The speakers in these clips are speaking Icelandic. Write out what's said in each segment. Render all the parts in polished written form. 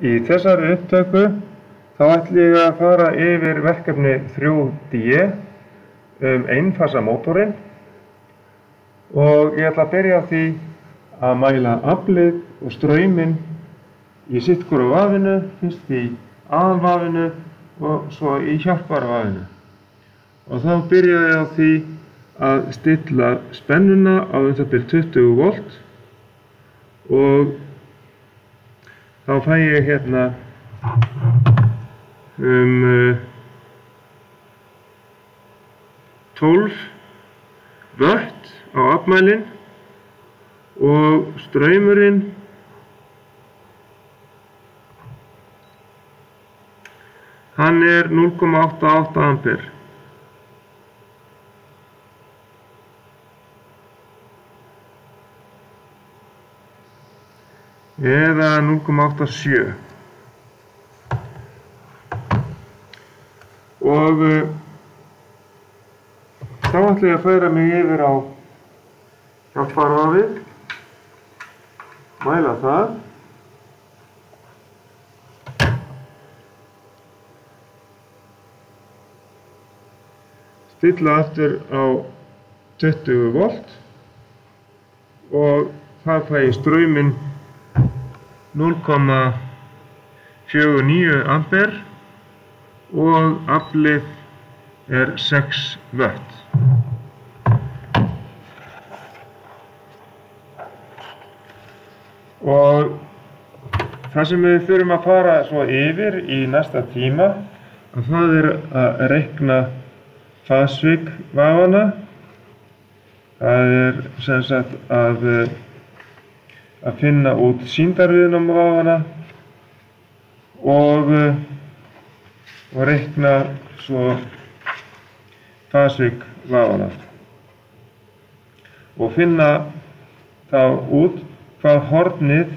Í þessari upptöku þá ætla ég að fara yfir verkefni 3D einfasa mótorinn og ég ætla að byrja á því að mæla aflið og strauminn í sittkoru vafinu, fyrst í aðalvafinu og svo í hjálparvafinu. Og þá byrja ég á því að stilla spennuna á bil 20 volt og þá fæ ég hérna 12 vött á afmælinn og straumurinn hann 0,88 ampere. Eða 0,87 og þá ætla ég að færa mig yfir á hjálparvafið, mæla það stilla aftur á 20 volt og það fæ ég strauminn 0,49 ampere og aflið 6 vött. Og það sem við þurfum að fara svo yfir í næsta tíma það að reikna fasvik vafana. Það sem sagt að finna út sýndarviðnám vafana og reikna svo fasvik vafana og finna þá út hvað hornið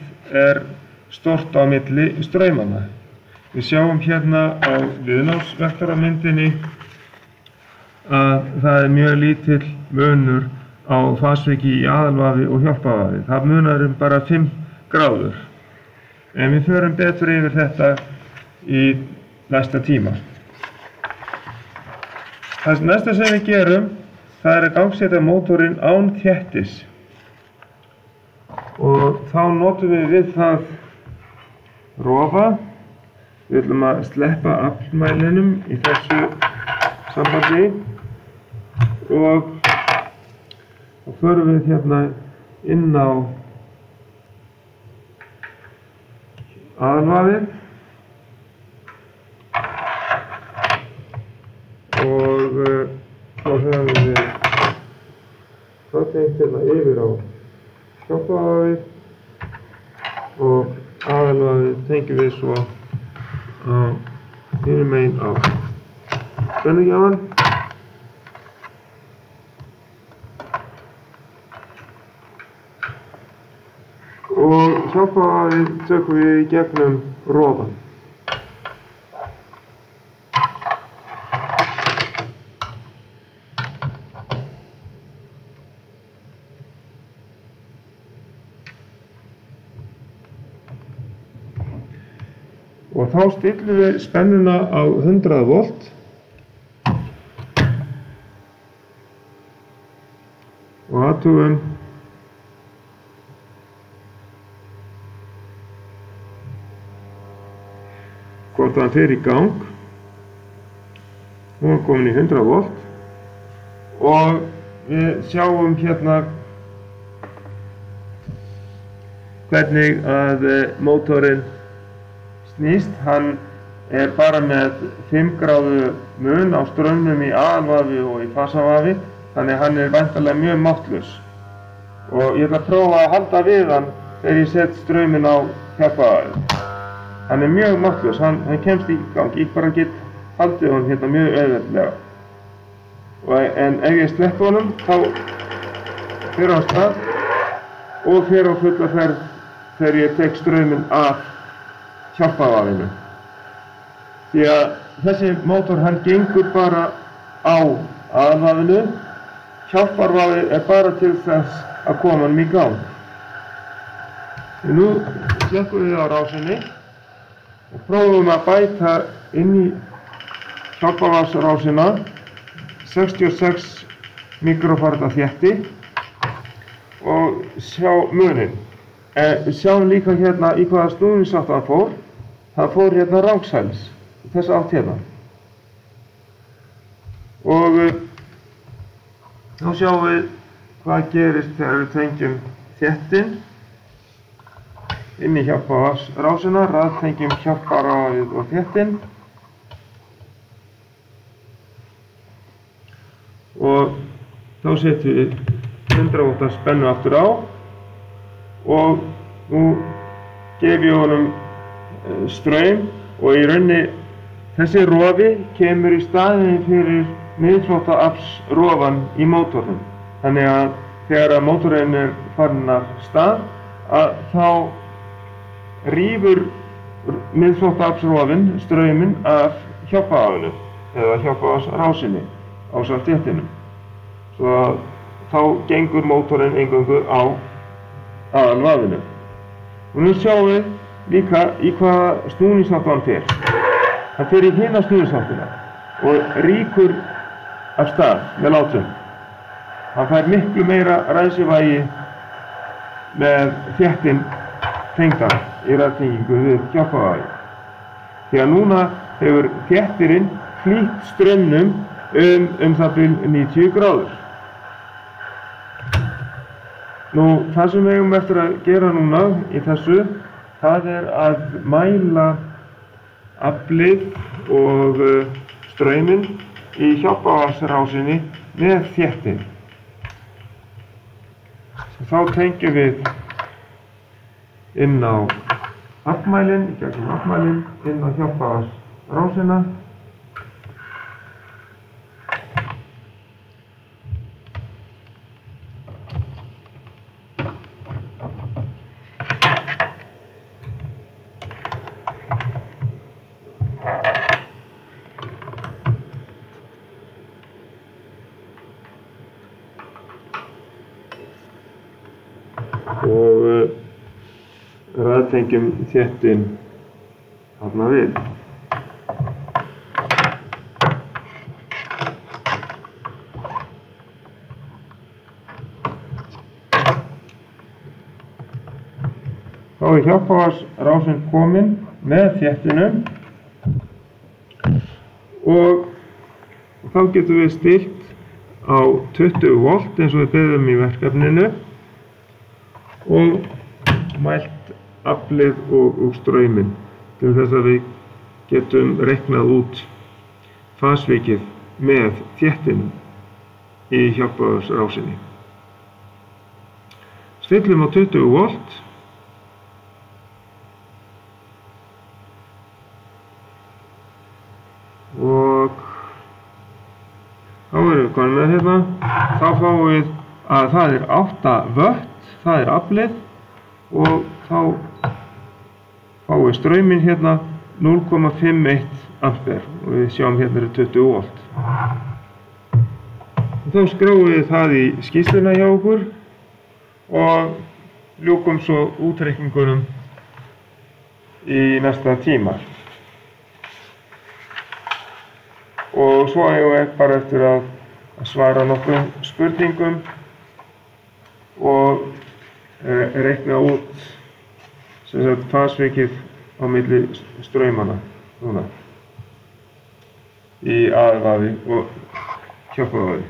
stórt á milli straumana. Við sjáum hérna á viðnámsvektoramyndinni að það mjög lítill munur á fasviki í aðalvafi og hjálparvafi. Það munar bara 5 gráður. En við förum betur yfir þetta í næsta tíma. Það næsta sem við gerum, það að gangsetja mótorinn án þéttis. Og þá notum við það rofa. Við ætlum að sleppa aflmælinum í þessu sambandi og förum við hérna inn á aðalvafið og þá höfum við það tengt hérna yfir á hjálparvafið og aðalvafið tengjum við svo á hinum megin á spennugjafann. Og hjálparvafið tökum við í gegnum rofan. Og þá stillum við spennuna á 100 volt og athugum hvort hann fer í gang. Nú er komin í 100 volt og við sjáum hérna hvernig að mótorinn snýst. Hann bara með 5 gráðu mun á straumnum í aðalvafi og í fasavafi, þannig að hann væntanlega mjög máttlaus. Og ég ætla að prófa að halda við hann þegar ég set strauminn á hjálparvafið. Hann mjög máttlaus, hann kemst í gang, ég bara get haldið hann hérna mjög auðveldlega. En ef ég sleppi honum, þá fer hann af stað og fer á fulla ferð þegar ég tek strauminn af hjálparvafinu. Því að þessi mótor hann gengur bara á aðalvafinu, hjálparvafið bara til þess að koma hann í gang. Nú slökkum við á rásinni og prófum að bæta inn í hjálparvatnsrásina 66 mikrofarada þétti og sjá munin. Við sjáum líka hérna í hvaða snúningsátt það fór. Það fór hérna rangsælis, þessa átt hérna. Og þá sjáum við hvað gerist þegar við tengjum þéttin inn í hjálparvatnsrásina, raðtengjum hjálparvatnið og þéttin. Og þá setjum við 100 V spennu aftur á og nú gef ég honum straum og í rauninni þessi rofi kemur í staðinn fyrir miðflóttaaflsrofan í mótornum. Þannig að þegar að mótorinn er farinn af stað þá rífur miðflóttaaflsrofinn strauminn af hjálparvatninu eða hjálparvatnsrásinni ásamt þéttinum. Svo að þá gengur mótorinn eingöngu á aðalvafinu. Og nú sjáum við líka í hvaða snúningsátt hann fer. Hann fer í hina snúningsáttina og rýkur af stað með látum. Hann fær miklu meira ræðsivægi með þéttin tengdan í raðtengingu við hjálparvatnið. Því að núna hefur þéttirinn flýtt straumnum það bil 90 gráður. Nú, það sem við eigum eftir að gera núna í þessu, það er að mæla aflið og strauminn í hjálparvatnsrásinni með þéttin. Þá tengjum við inn á aflmælinn, í gegnum aflmælinn, inn á hjálparvatnsrásina. Og raðtengjum þéttin þarna við. Þá er hjálparvatnsrásin komin með þéttinu og þá getum við stillt á 20 volt eins og við beðum í verkefninu og mælt aflið og strauminn til þess að við getum reiknað út fasvikið með þéttinu í hjálparvatnsrásinni. Stillum á 20 volt og þá erum við komin með hérna. Þá fáum við að það er 8 vött. Það er aflið og þá fáum við strauminn hérna 0,51 ampere og við sjáum hérna er 20 volt. Og þá skráum við það í skýrsluna hjá okkur og ljúkum svo útreikningunum í næsta tíma. Og svo eigum við bara eftir að svara nokkrum spurningum og reikna út fasvikið á milli straumana núna í aðalvafi og hjálparvafi.